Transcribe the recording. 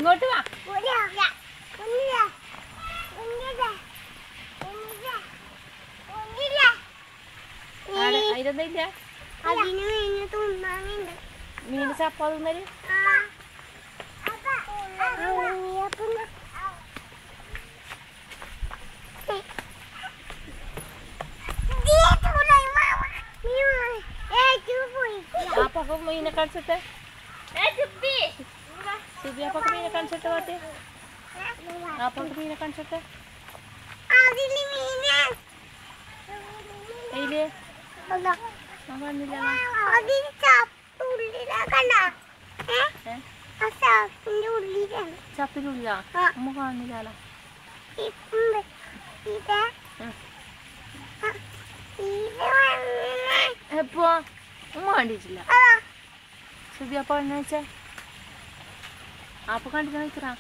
ഇങ്ങോട്ട് വാ. അതിലൊന്നുമില്ല. മീൻ ചപ്പ തിന്നല്. അപ്പൊക്കെ മീനെ കാണിച്ചിട്ട് സുബി അപ്പൊക്കെ മീനെ കാണിച്ചിട്ട് പാട്ട്. അപ്പൊക്കെ മീനെ കാണിച്ചിട്ട് അതില് ഞാൻ പറഞ്ഞില്ല. ചപ്പിനുള്ളിലാ അമ്മ കാണുന്നില്ല. എപ്പോ ഉമ്മ കണ്ടിട്ടില്ല. സുബി അപ്പൊ എണ്ണ വെച്ചേ അപ്പൊ കണ്ടിട്ട് നോക്കറാ.